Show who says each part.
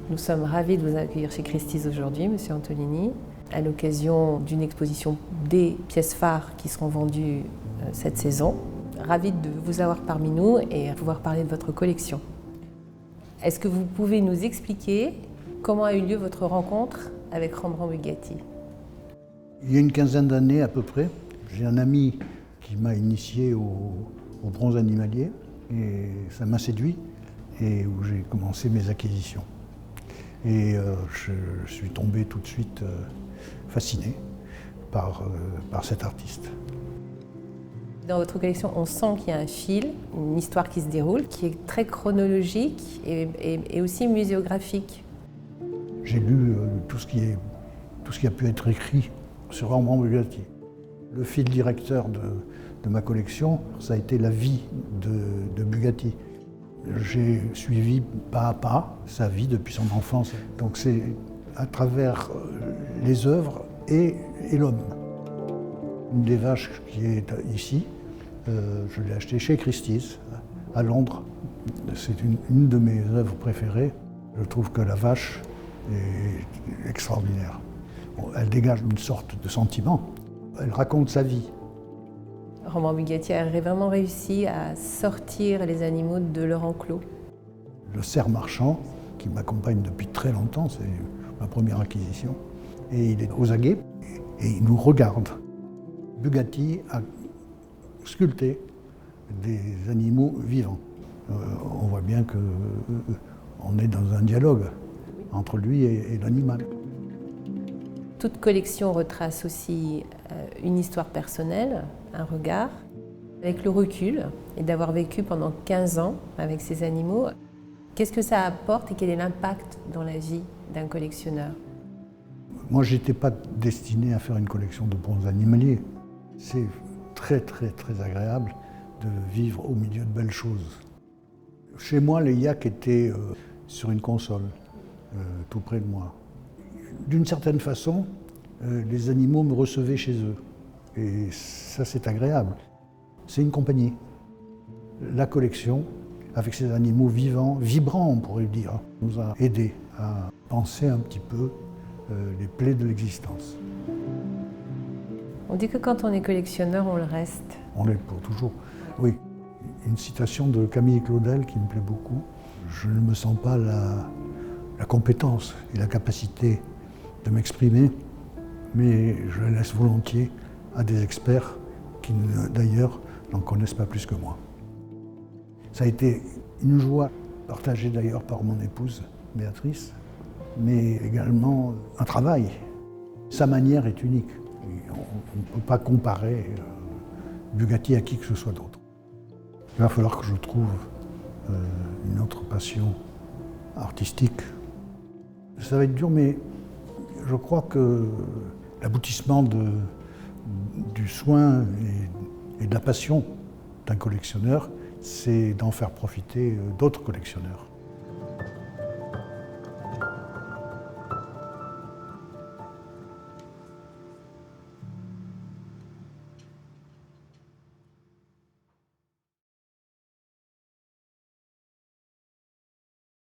Speaker 1: Nous sommes ravis de vous accueillir chez Christie's aujourd'hui, Monsieur Antolini, à l'occasion d'une exposition des pièces phares qui seront vendues cette saison. Ravis de vous avoir parmi nous et pouvoir parler de votre collection. Est-ce que vous pouvez nous expliquer comment a eu lieu votre rencontre avec Rembrandt Bugatti?
Speaker 2: Il y a une quinzaine d'années à peu près, j'ai un ami qui m'a initié au bronze animalier et ça m'a séduit et où j'ai commencé mes acquisitions. Et je suis tombé tout de suite fasciné par cet artiste.
Speaker 1: Dans votre collection, on sent qu'il y a un fil, une histoire qui se déroule, qui est très chronologique et aussi muséographique.
Speaker 2: J'ai lu tout ce qui a pu être écrit sur Rembrandt Bugatti. Le fil directeur de ma collection, ça a été la vie de Bugatti. J'ai suivi pas à pas sa vie depuis son enfance. Donc c'est à travers les œuvres et l'homme. Une des vaches qui est ici, je l'ai achetée chez Christie's, à Londres. C'est une de mes œuvres préférées. Je trouve que la vache est extraordinaire. Bon, elle dégage une sorte de sentiment. Elle raconte sa vie.
Speaker 1: Rembrandt Bugatti a vraiment réussi à sortir les animaux de leur enclos.
Speaker 2: Le cerf marchand, qui m'accompagne depuis très longtemps, c'est ma première acquisition, et il est aux aguets et il nous regarde. Bugatti a sculpté des animaux vivants. On voit bien qu'on est dans un dialogue entre lui et l'animal.
Speaker 1: Toute collection retrace aussi une histoire personnelle, un regard. Avec le recul et d'avoir vécu pendant 15 ans avec ces animaux, qu'est-ce que ça apporte et quel est l'impact dans la vie d'un collectionneur?
Speaker 2: Moi, je n'étais pas destiné à faire une collection de bronze animalier. C'est très, très, très agréable de vivre au milieu de belles choses. Chez moi, les yaks étaient sur une console, tout près de moi. D'une certaine façon, les animaux me recevaient chez eux. Et ça, c'est agréable. C'est une compagnie. La collection, avec ces animaux vivants, vibrants, on pourrait dire, nous a aidés à penser un petit peu les plaies de l'existence.
Speaker 1: On dit que quand on est collectionneur, on le reste.
Speaker 2: On l'est pour toujours, oui. Une citation de Camille Claudel qui me plaît beaucoup. Je ne me sens pas la compétence et la capacité de m'exprimer, mais je la laisse volontiers à des experts qui, d'ailleurs, n'en connaissent pas plus que moi. Ça a été une joie partagée d'ailleurs par mon épouse, Béatrice, mais également un travail. Sa manière est unique. On ne peut pas comparer Bugatti à qui que ce soit d'autre. Il va falloir que je trouve une autre passion artistique. Ça va être dur, mais je crois que l'aboutissement du soin et de la passion d'un collectionneur, c'est d'en faire profiter d'autres collectionneurs.